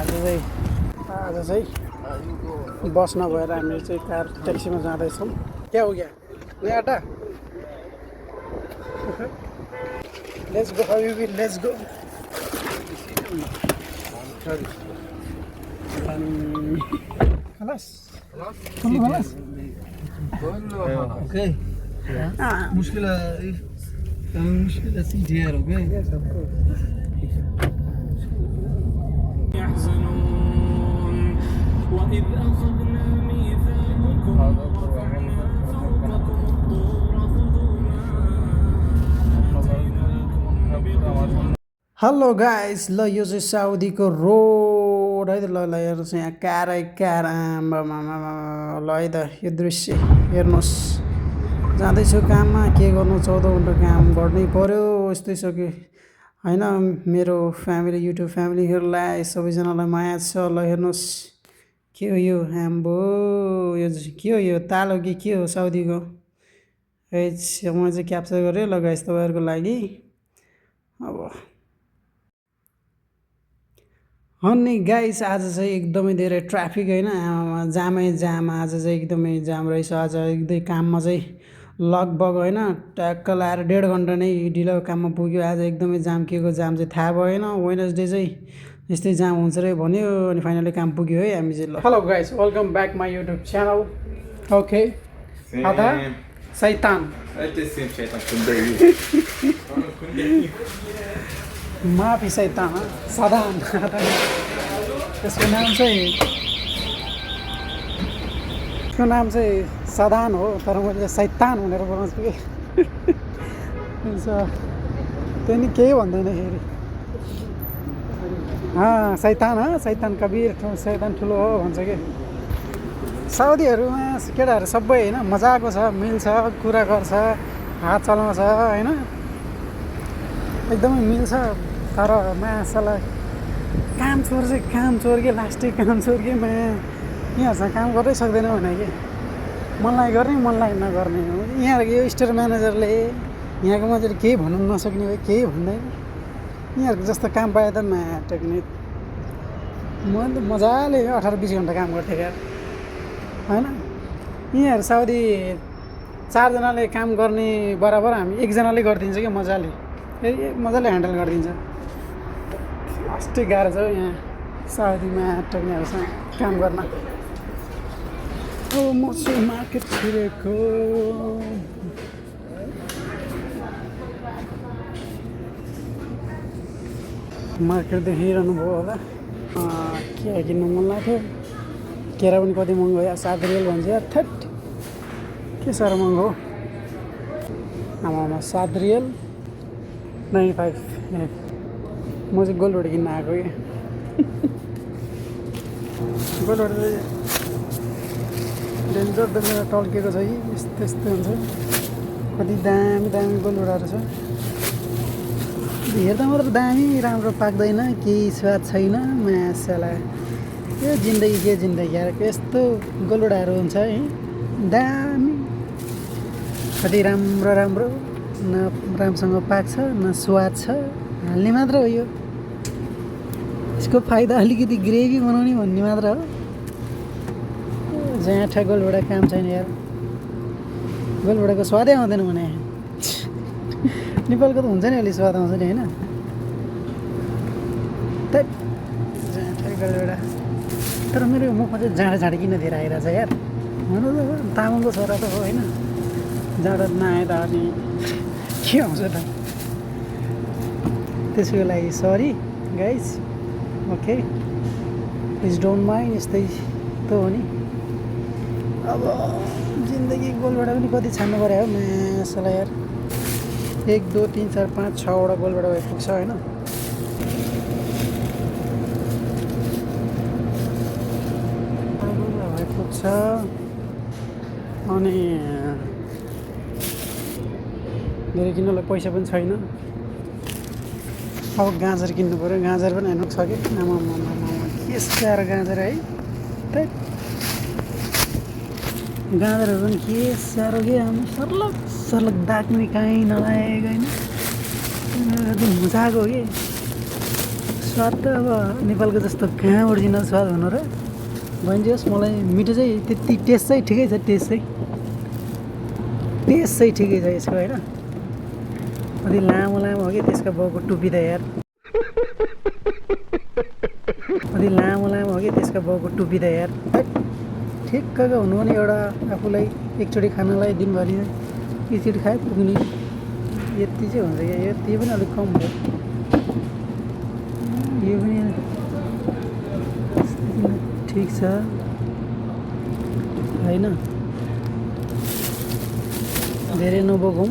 आज चाहिँ बस नभएर हामी चाहिँ कार ट्याक्सीमा जाँदैछौँ। क्या हो क्या नयाँ आटा लेट्स गो हबिबी लेट्स गो। खलास खलास ओके मुश्किल सीट है ओके يحزنون وإذ أخذنا ميثاقكم ورفعنا فوقكم الطور خذوا ما آتيناكم بقوة। हेलो गाइस, ल यो चाहिँ साउदीको रोड है त। ल हेर्नुहोस् यहाँ कारै कार आम्बामा ल है त यो दृश्य हेर्नुहोस्। जाँदैछु काममा, के गर्नु 14 घन्टा काम गर्नै पर्यो। यस्तै सक्यो होइन। मेरो फ्यामिली युट्युब फ्यामिलीहरूलाई सबैजनालाई माया छ। ल हेर्नुहोस् के हो यो आम्बो, यो के हो यो ताल हो कि के हो साउदीको। है म चाहिँ क्याप्चर गरेँ ल गाइस तपाईँहरूको लागि। अब अनि गाइस आज चाहिँ एकदमै धेरै ट्राफिक होइन, जामै जाम। आज चाहिँ एकदमै जाम रहेछ। आज एकदमै काममा चाहिँ लगभग होइन ट्याक्क लाएर 1.5 घन्टा नै ढिलो काममा पुग्यो। आज एकदमै जाम, के को जाम चाहिँ थाहा भएन। वेडनेसडे चाहिँ यस्तै जाम हुन्छ रे भन्यो अनि फाइनली काम पुग्यो है हामी चाहिँ। ल hello guys, welcome back my YouTube channel. Okay आधा सैतान माफी सैतान सदान। त्यसको नाम चाहिँ सदान हो, तर मैले सैतान भनेर बोलाउँछु कि त्यो नि केही भन्दैन फेरि। सैतान कबिर सैतान ठुलो हो भन्छ कि। साउदीहरूमा केटाहरू सबै होइन मजाको छ, मिल्छ, कुरा गर्छ, हात चलाउँछ होइन, एकदमै मिल्छ। तर मासला काम चोर के लास्टै काम चोर के यहाँहरूसँग काम गर्दै सक्दैन भने कि मनलाई गर्ने मनलाई नगर्ने हो। यहाँहरूको यो स्टोर म्यानेजरले यहाँको मान्छेले केही भन्नु नसक्ने भए केही भन्दैन। यहाँहरूको जस्तो काम पाए त टेक्निक म त मजाले 18-20 घन्टा काम गर्थेँ यार होइन। यहाँहरू साउदी 4 जनाले काम गर्ने बराबर हामी 1 जनाले गरिदिन्छ कि मजाले ह्यान्डल गरिदिन्छ। अस्ति गाह्रो छ यहाँ साउदीमा टेक्निकहरूसँग काम गर्न। म चाहिँ मार्केट छिरेको मार्केट देखिरहनु भयो होला। के किन्नु मन लाग्थ्यो। केरा पनि कति महँगो यार, 7 रियल भन्छ यार। थट के साह्रो महँगो हो आमामा, 7 रियल 95। म चाहिँ गोलभेड किन्न आएको कि गोलभेड डेन्जर टल्केको छ कि यस्तो यस्तो हुन्छ। कति दामी दामी गोलभेडाहरू छ, हेर्दा मात्र दामी, राम्रो पाक्दैन, केही स्वाद छैन मासला। यो जिन्दगी के जिन्दगी यार, यस्तो गोलभेडाहरू हुन्छ है दामी। कति राम्रो न राम्रोसँग पाक्छ न स्वाद छ, हाल्ने मात्र हो। यो यसको फाइदा अलिकति ग्रेभी बनाउने भन्ने मात्र हो। ज्याठा गोलभेडा काम छैन यार। गोलभेडाको स्वादै आउँदैन भने नेपालको त हुन्छ नि अलि स्वाद आउँछ नि होइन। ज्याठा गोलभेडा। तर मेरो मुखमा चाहिँ जाँडा किन धेरै आइरहेछ यार। हुनु त तामाङको छोरा त हो होइन, जाँडा नआए त अनि के आउँछ त। त्यसको लागि sorry guys, okay please don't mind. यस्तै त हो नि। अब जिन्दगी गोलभेडा पनि कति छान्नु पऱ्यो हो मासला यार। 1 2 3 4 5 6वटा गोलभेडा भइपुग्छ होइन। भइपुग्छ अनि धेरै किन्नलाई पैसा पनि छैन। अब गाजर किन्नु पऱ्यो, गाजर पनि हेर्नु छ कि आमामा के साह्रो गाजर है। गाजरहरू पनि के साह्रो के सर्लक दाग पनि काहीँ नलागेको होइन, एकदम मजाको हो कि स्वाद त अब नेपालको जस्तो कहाँ ओरिजिनल स्वाद हुनु र भनिदियोस् मलाई मिठो चाहिँ त्यति टेस्ट चाहिँ ठिकै छ टेस्ट चाहिँ ठिकै छ यसको होइन अलि लामो लामो हो कि त्यसको बाउको टुपी त यार अलि लामो लामो हो कि त्यसको बाउको टुपी त यार ठिक्कको हुनु पनि एउटा आफूलाई एकचोटि खानलाई दिनभरि एकचोटि खाए पुग्ने यति चाहिँ हुन्छ क्या यति पनि अलिक कम भयो यो पनि ठिक छ होइन धेरै नबोकौँ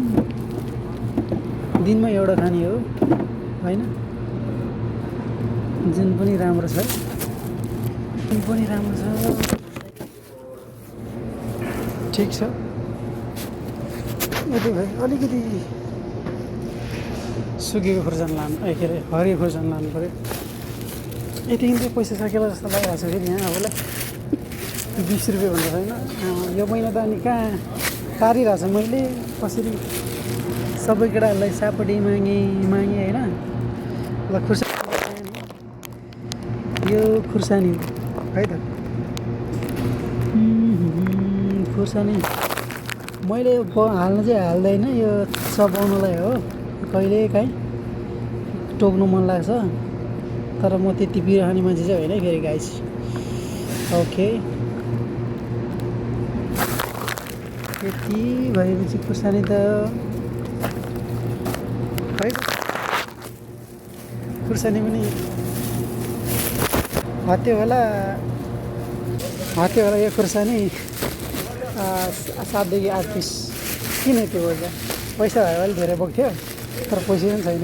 दिनमा एउटा खाने हो होइन जुन पनि राम्रो छ ठिक छ यति भाइ अलिकति सुकेको खुर्सानी लानु के अरे हरियो खुर्सानी लानु पऱ्यो यति चाहिँ पैसा सकेला जस्तो लागिरहेको छ फेरि यहाँ आफूलाई 20 रुपियाँ भन्दा छैन यो महिना त अनि कहाँ तारिरहेको छ मैले कसरी सबै केटाहरूलाई सापटी मागेँ होइन ल यो खुर्सानी है त खुर्सानी मैले हाल्न चाहिँ हाल्दैन यो चबाउनलाई हो कहिले काहीँ टोक्नु मन लाग्छ तर म त्यति बिर खाने मान्छे चाहिँ होइन फेरि गाइस ओके त्यति भएपछि खुर्सानी त है खुर्सानी पनि हत्यो होला यो खुर्सानी 7 देखि 8 पिस किन त्यो पैसा भयो अलिक धेरै बोक्थ्यो तर पैसा पनि छैन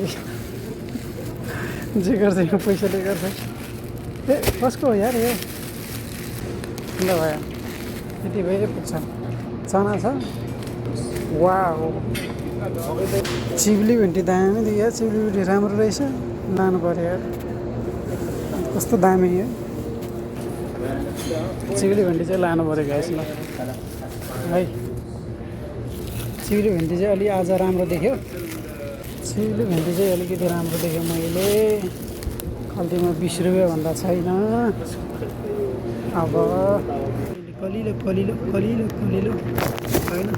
जे गर्छ यो पैसाले गर्छ ए कसको हो यार यो ल भयो यति भयो पुग्छ चना छ वाउ चिब्ली भेन्टी दामी देखियो चिब्ली भेन्टी राम्रो रहेछ लानु पऱ्यो यार कस्तो दामी हो चिब्ली भेन्डी चाहिँ लानु पऱ्यो गाइस ल है चिब्ली भेन्डी चाहिँ अलि आज राम्रो देख्यो चिब्ली भेन्डी चाहिँ अलिकति राम्रो देखेँ मैले कल्तीमा 20 रुपियाँ भन्दा छैन अब कलिलो होइन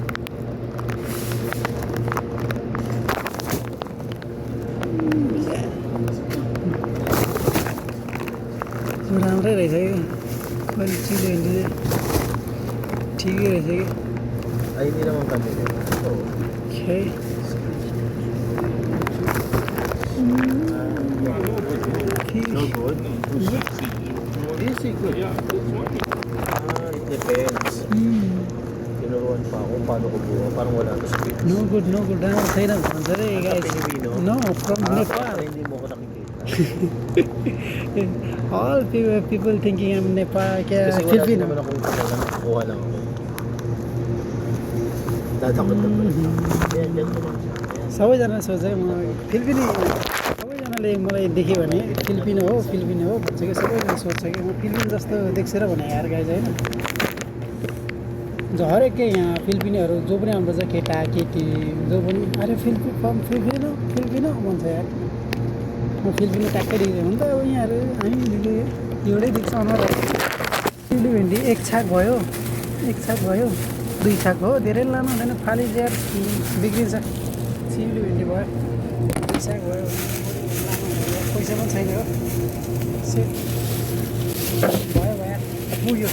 राम्रै रहेछ कि कहिले चिब्ली भेन्डी चाहिँ ठिकै रहेछ कि खै Tinuruan pa ako paano ko buo. Parang wala to sa Pilipinas. No good. Dapat tayo na. Sorry guys. No, from Nepal. Hindi mo ko nakikita. All people thinking I'm Nepal. Kaya Kasi wala Filipino. naman akong kukuha lang ako. Dadakot ka pa. Yan naman. सबैजना सोच्छ म फिलिपिनी सबैजनाले मलाई देख्यो भने Filipino हो भन्छ कि सबैजना सोच्छ कि म फिलिपिन जस्तो देख्छ र भने यार गाइज होइन हरेकै यहाँ फिलिपिनीहरू जो पनि आउँछ केटा केटी जो पनि अरे फिलिपिनो भन्छ यार म फिलिपिनो ट्याक्कै देख्छु भने त अब यहाँहरू हामी एउटै देख्छ अनुहार चिब्ली भेन्डी एक छाक भयो 2 छाक हो धेरै लानु हुँदैन फाली यार बिग्रिन्छ चिब्ली भेन्डी भयो 2 छाक भयो पैसा पनि छैन हो भयो पुग्यो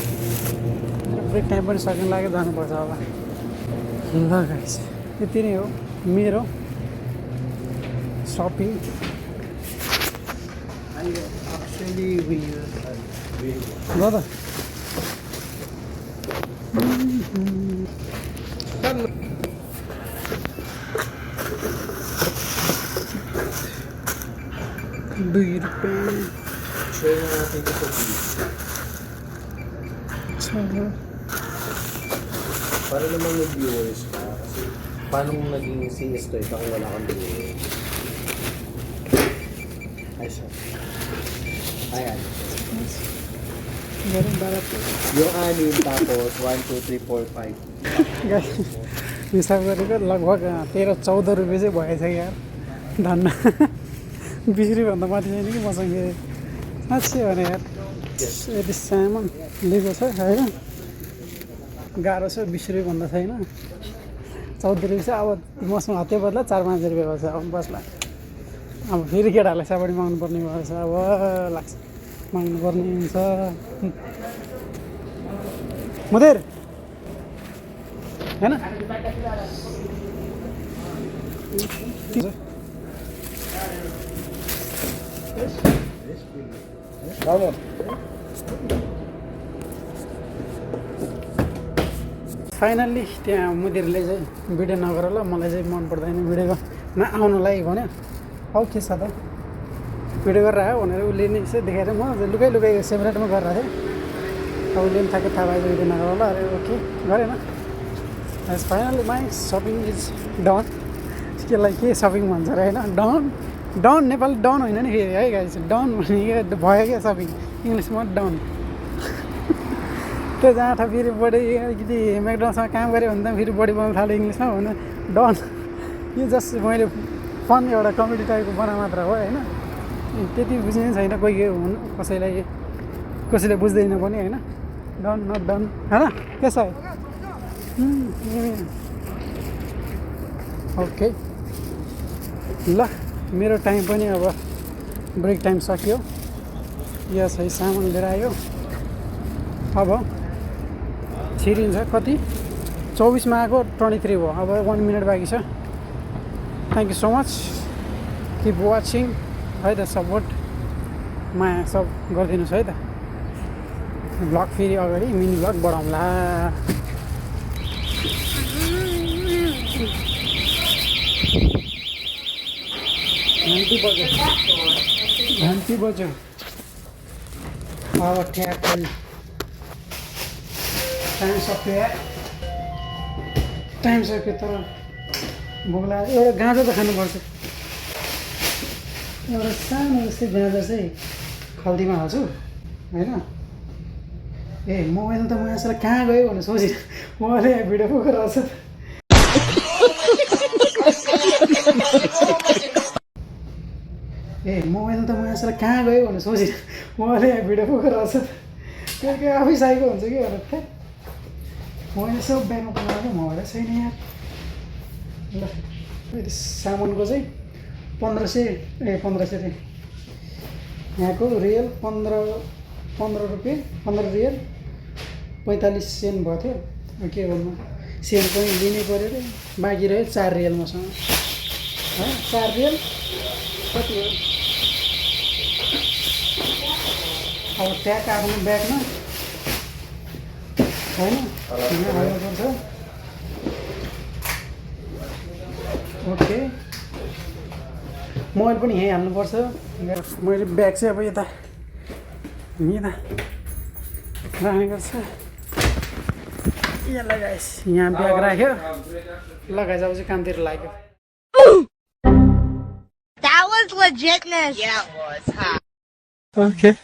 ब्रेक टाइम पनि सक्नु लाग्यो जानुपर्छ अब ल गाइस यति नै हो मेरो सपिङ ल त $2 Share na natin ito sa video. Para naman may viewers ka. Kasi paano kung naging sinister ka kung wala kang viewers? Ay, siya. Ayan. Ganun barat po. Yung 6 tapos 1, 2, 3, 4, 5. Guys हिसाब गरेको लगभग 13-14 रुपियाँ चाहिँ भएछ यार धन्न 20 रुपियाँभन्दा माथि छैन कि मसँग साँच्चै भने यार यति सामान लिएको छ होइन गाह्रो छ 20 रुपियाँभन्दा छैन 14 रुपियाँ छ अब मसँग हत्या बदला 4-5 रुपियाँ भएको छ अब बस्ला अब फेरि केटाहरूलाई सबै माग्नु पर्ने भएको छ अब लाग्छ माग्नु पर्ने हुन्छ मुदेर होइन फाइनल्ली त्यहाँ मुदिरले चाहिँ भिडियो नगर ल मलाई चाहिँ मन पर्दैन भिडियो नआउनुलाई भन्यो औ के छ त भिडियो गरेर आयो भनेर उसले नि यसो देखाएर म लुकाइ लुकाइ सेपरेटमा गरेर थिएँ अब उसले पनि थाहा पाएछ भिडियो नगर ल अरे ओके गरेन finally my shopping is done त्यसलाई के सपिङ भन्छ अरे होइन डन डन नेपाली डन होइन नि फेरि है गाइस डन भनेको भयो क्या सपिङ इङ्ग्लिसमा डन त्यो जहाँ फेरि बढी अलिकति म्याकडोनल्डसँग काम गऱ्यो भने त फेरि बढी बनाउनु थाल्यो इङ्ग्लिसमा भने डन यो जस्ट मैले फन एउटा कमेडी टाइपको बना मात्र हो होइन त्यति बुझ्ने छैन कोही कसैले बुझ्दैन पनि होइन डन नट डन होइन के छ ओके ल मेरो टाइम पनि अब ब्रेक टाइम सकियो यो चाहिँ सामान लिएर आयो अब छिरिन्छ कति 24मा आएको 23 भयो अब 1 मिनट बाँकी छ thank you so much keep watching है त सपोर्ट माया सब गरिदिनुहोस् है त ब्लग फेरि अगाडि मिनी ब्लग बढाउँला घन्टी बज्यो अब ट्याक टाइम सक्यो तर भोक लाग्यो एउटा गाजर त खानुपर्छ एउटा सानो जस्तै गाजर चाहिँ खल्तीमा हाल्छु होइन ए मोबाइल त म यसलाई कहाँ गयो भनेर सोचेँ उहाँले भिडियो पो गरिरहेको छ ए मोबाइल त म यसलाई कहाँ गयो भनेर सोचेँ उहाँले भिडियो पो गरिरहेको छ त्यो आफै साइको हुन्छ कि भनेर थिएँ मैले यसो ब्याङ्कमा बनाएको मोबाइल छैन यार ल सामानको चाहिँ 1500 रे यहाँको रियल 15 रुपियाँ 15 रियल 45 सेन्ट भएको थियो के गर्नु सेन्ट पनि लिनै पऱ्यो अरे बाँकी रह्यो 4 रियल मसँग है 4 रियल कति हो अब ट्याग आफ्नो ब्यागमा होइन यहाँ हाल्नुपर्छ ओके मोबाइल पनि यहीँ हाल्नुपर्छ मैले ब्याग चाहिँ अब यता राख्ने गर्छ यसलाई गाइस यहाँ ब्याग राख्यो लगाइसकेपछि कामतिर लाग्यो That was legitness. Yeah, it was, huh? Okay.